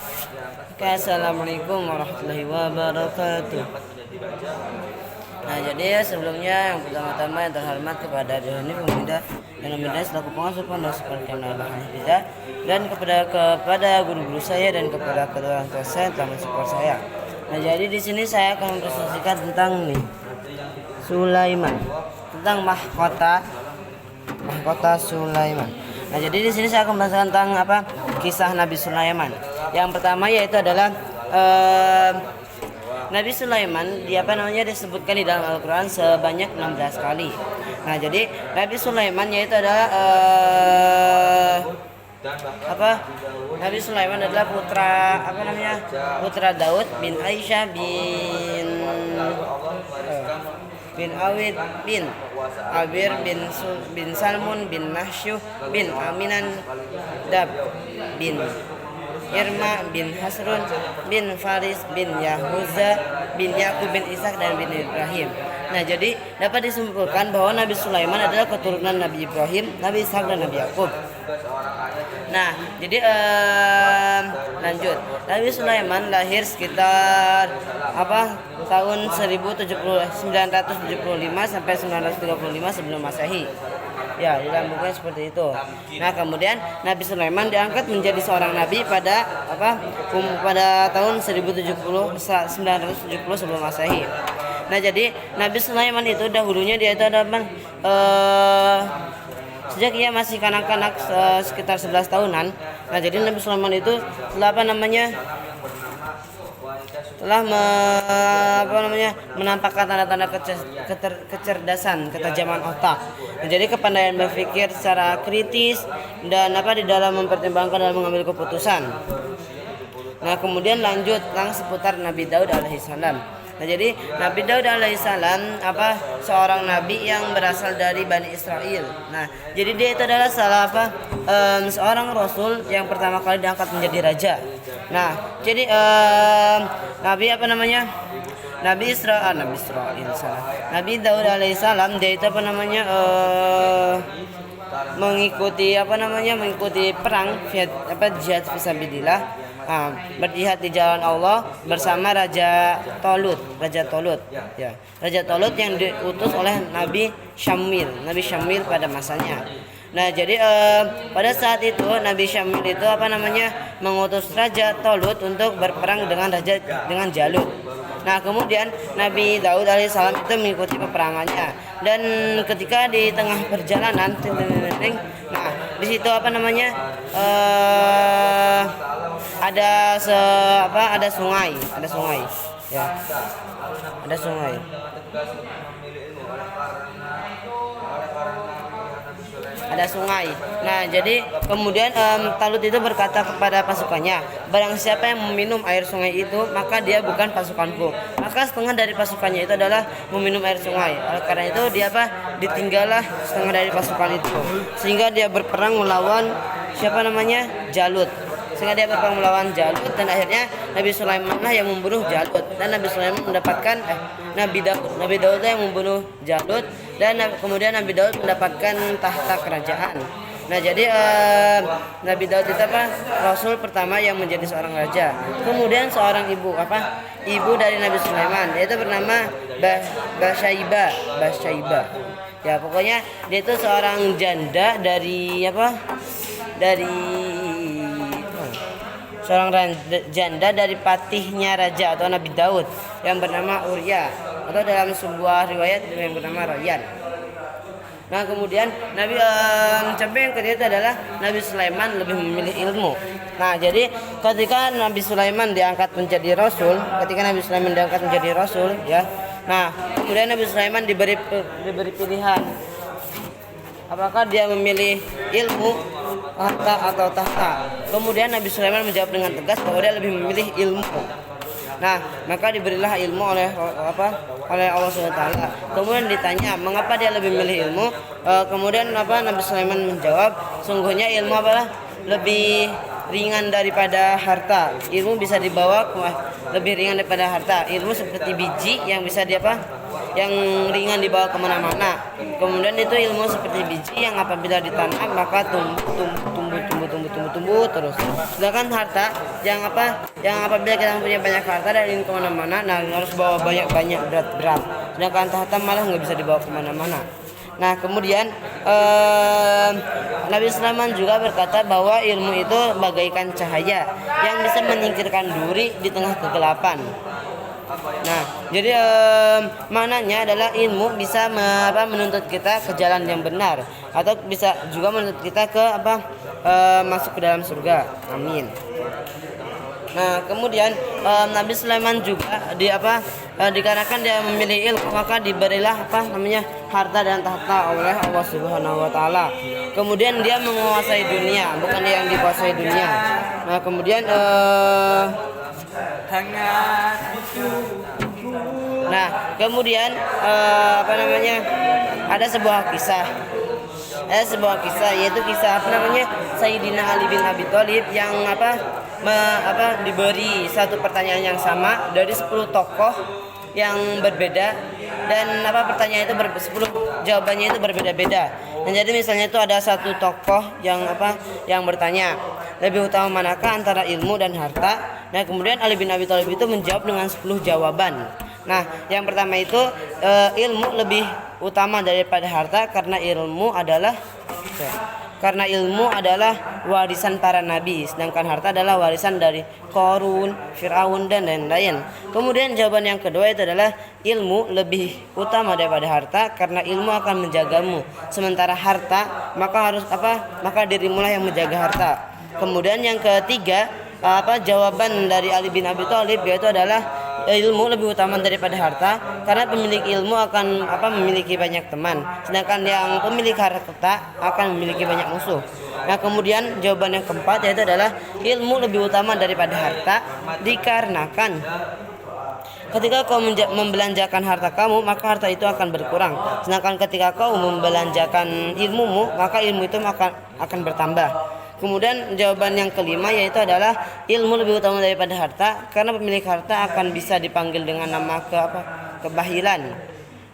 Oke, assalamualaikum warahmatullahi wabarakatuh. Nah, jadi sebelumnya yang pertama-tama yang terhormat kepada Dihani Pemuda dan Pemuda selaku pengasuh pondok seperti Al-Hafizah, dan kepada guru-guru saya dan kepada kedua orang tua saya yang telah mensupport saya. Nah, jadi di sini saya akan mempresentasikan tentang Sulaiman, tentang mahkota Sulaiman. Nah, jadi di sini saya akan membahas tentang kisah Nabi Sulaiman. Yang pertama yaitu adalah Nabi Sulaiman disebutkan di dalam Al-Quran sebanyak 16 kali. Nah, jadi Nabi Sulaiman yaitu adalah Nabi Sulaiman adalah putra Daud bin Aisyah bin Awid bin Abir bin Salmun bin Nahsyuh bin Aminan Dab bin Irma bin Hasrun bin Faris bin Yahuza bin Yakub bin Ishak dan bin Ibrahim. Nah, jadi dapat disimpulkan bahwa Nabi Sulaiman adalah keturunan Nabi Ibrahim, Nabi Ishak dan Nabi Yakub. Nah, jadi lanjut. Nabi Sulaiman lahir sekitar tahun 975 sampai 935 sebelum Masehi. Ya, di dalam bukunya seperti itu. Nah, kemudian Nabi Sulaiman diangkat menjadi seorang nabi pada tahun 970 sebelum Masehi. Nah, jadi Nabi Sulaiman itu dahulunya dia itu sejak ia masih kanak-kanak sekitar 11 tahunan. Nah, jadi Nabi Sulaiman itu telah menampakkan tanda-tanda kecerdasan, ketajaman otak. Nah, jadi kepandaian berpikir secara kritis dan di dalam mempertimbangkan dan mengambil keputusan. Nah, kemudian lanjut seputar Nabi Daud alaihissalam. Nah, jadi Nabi Daud alaihissalam seorang nabi yang berasal dari Bani Israel. Nah, jadi dia itu adalah seorang rasul yang pertama kali diangkat menjadi raja. Nah, jadi Nabi Daud alaihissalam dia itu mengikuti perang jihad fisabilillah, berjihad di jalan Allah bersama Raja Tolut ya. Raja Tolut yang diutus oleh Nabi Syamil pada masanya. Nah, jadi pada saat itu Nabi Syamil itu mengutus Raja Tolut untuk berperang dengan Jalut. Nah, kemudian Nabi Daud alaihissalam itu mengikuti peperangannya, dan ketika di tengah perjalanan, nah di situ ada sungai ya, ada sungai. Nah, jadi kemudian Talut itu berkata kepada pasukannya, barang siapa yang meminum air sungai itu, maka dia bukan pasukanku. Maka setengah dari pasukannya itu adalah meminum air sungai. Oleh karena itu dia ditinggallah setengah dari pasukan itu, sehingga dia berperang melawan Jalut. Dan akhirnya Nabi Sulaiman lah yang membunuh Jalut, dan Nabi Sulaiman mendapatkan Nabi Daud yang membunuh Jalut, dan kemudian Nabi Daud mendapatkan tahta kerajaan. Nah, jadi Nabi Daud itu rasul pertama yang menjadi seorang raja. Kemudian seorang ibu dari Nabi Sulaiman, yaitu bernama Bathsyaibah. Ya, pokoknya dia itu seorang janda dari patihnya raja atau Nabi Daud yang bernama Uria, atau dalam sebuah riwayat yang bernama Rayyan. Nah, kemudian sampai yang kedua itu adalah Nabi Sulaiman lebih memilih ilmu. Nah, jadi ketika Nabi Sulaiman diangkat menjadi rasul, ya. Nah, kemudian Nabi Sulaiman diberi pilihan, apakah dia memilih ilmu, harta atau tahta. Kemudian Nabi Sulaiman menjawab dengan tegas bahwa dia lebih memilih ilmu. Nah, maka diberilah ilmu oleh Allah SWT. Kemudian ditanya mengapa dia lebih memilih ilmu. Kemudian Nabi Sulaiman menjawab, sungguhnya ilmu lebih ringan daripada harta. Ilmu bisa dibawa lebih ringan daripada harta. Ilmu seperti biji yang bisa yang ringan dibawa kemana-mana. Kemudian itu ilmu seperti biji yang apabila ditanam maka tumbuh mampu terus. Sedangkan harta yang apabila kita punya banyak harta dan ingin kemana-mana, nah harus bawa banyak berat. Sedangkan harta malah nggak bisa dibawa kemana-mana. Nah kemudian Nabi Sulaiman juga berkata bahwa ilmu itu bagaikan cahaya yang bisa menyingkirkan duri di tengah kegelapan. Nah, jadi maknanya adalah ilmu bisa menuntut kita ke jalan yang benar, atau bisa juga menuntut kita ke masuk ke dalam surga. Amin. Nah, kemudian Nabi Sulaiman juga dikarenakan dia memilih ilmu, maka diberilah harta dan tahta oleh Allah Subhanahu wa taala. Kemudian dia menguasai dunia, bukan dia yang dikuasai dunia. Nah, kemudian ada sebuah kisah yaitu kisah Sayyidina Ali bin Abi Thalib yang diberi satu pertanyaan yang sama dari 10 tokoh yang berbeda, dan pertanyaan itu 10 jawabannya itu berbeda-beda. Dan jadi misalnya itu ada satu tokoh yang bertanya, lebih utama manakah antara ilmu dan harta? Nah kemudian Ali bin Abi Thalib itu menjawab dengan 10 jawaban. Nah yang pertama itu ilmu lebih utama daripada harta karena ilmu adalah warisan para nabi, sedangkan harta adalah warisan dari Qarun, Fir'aun dan lain-lain. Kemudian jawaban yang kedua itu adalah ilmu lebih utama daripada harta karena ilmu akan menjagamu, sementara harta maka dirimulah yang menjaga harta. Kemudian yang ketiga jawaban dari Ali bin Abi Thalib yaitu adalah ilmu lebih utama daripada harta karena pemilik ilmu akan memiliki banyak teman, sedangkan yang pemilik harta akan memiliki banyak musuh. Nah kemudian jawaban yang keempat yaitu adalah ilmu lebih utama daripada harta dikarenakan ketika kau membelanjakan harta kamu, maka harta itu akan berkurang, sedangkan ketika kau membelanjakan ilmumu, maka ilmu itu akan bertambah. Kemudian jawaban yang kelima yaitu adalah ilmu lebih utama daripada harta karena pemilik harta akan bisa dipanggil dengan nama kebahilan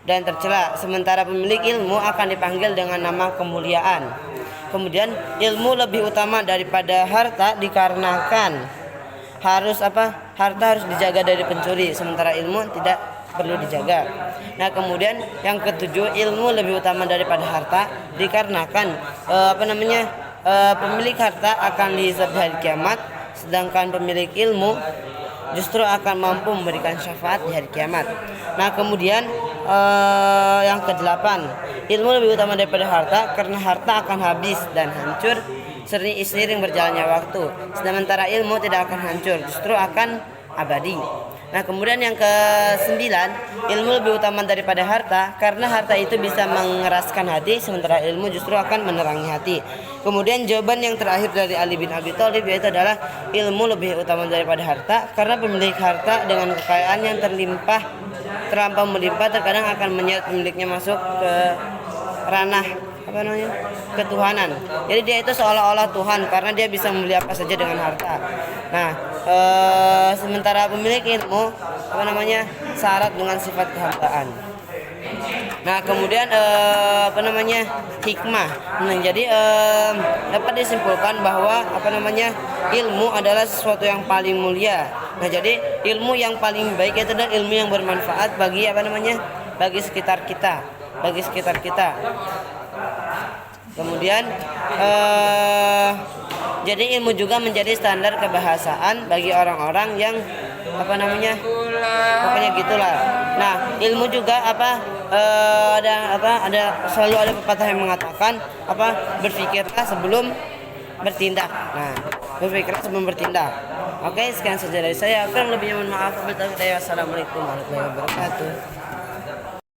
dan tercela, sementara pemilik ilmu akan dipanggil dengan nama kemuliaan. Kemudian ilmu lebih utama daripada harta dikarenakan harta harus dijaga dari pencuri, sementara ilmu tidak perlu dijaga. Nah kemudian yang ketujuh, ilmu lebih utama daripada harta dikarenakan pemilik harta akan dihisab di hari kiamat, sedangkan pemilik ilmu justru akan mampu memberikan syafaat di hari kiamat. Nah kemudian yang kedelapan, ilmu lebih utama daripada harta karena harta akan habis dan hancur seiring berjalannya waktu, sementara ilmu tidak akan hancur, justru akan abadi. Nah kemudian yang kesembilan, ilmu lebih utama daripada harta karena harta itu bisa mengeraskan hati, sementara ilmu justru akan menerangi hati. Kemudian jawaban yang terakhir dari Ali bin Abi Thalib yaitu adalah ilmu lebih utama daripada harta karena pemilik harta dengan kekayaan yang terlampau melimpah terkadang akan menyeret pemiliknya masuk ke ranah ketuhanan. Jadi dia itu seolah-olah Tuhan karena dia bisa membeli apa saja dengan harta. Nah sementara pemilik ilmu syarat dengan sifat kehambaan. Nah kemudian hikmah. Nah jadi dapat disimpulkan bahwa ilmu adalah sesuatu yang paling mulia. Nah jadi ilmu yang paling baik itu adalah ilmu yang bermanfaat bagi bagi sekitar kita. Kemudian jadi ilmu juga menjadi standar kebahasaan bagi orang-orang yang pokoknya gitulah. Nah ilmu juga selalu ada pepatah yang mengatakan berpikirlah sebelum bertindak. Nah berpikirlah sebelum bertindak. Oke, sekian saja dari saya. Kurang lebihnya mohon maaf. Wassalamualaikum warahmatullahi wabarakatuh.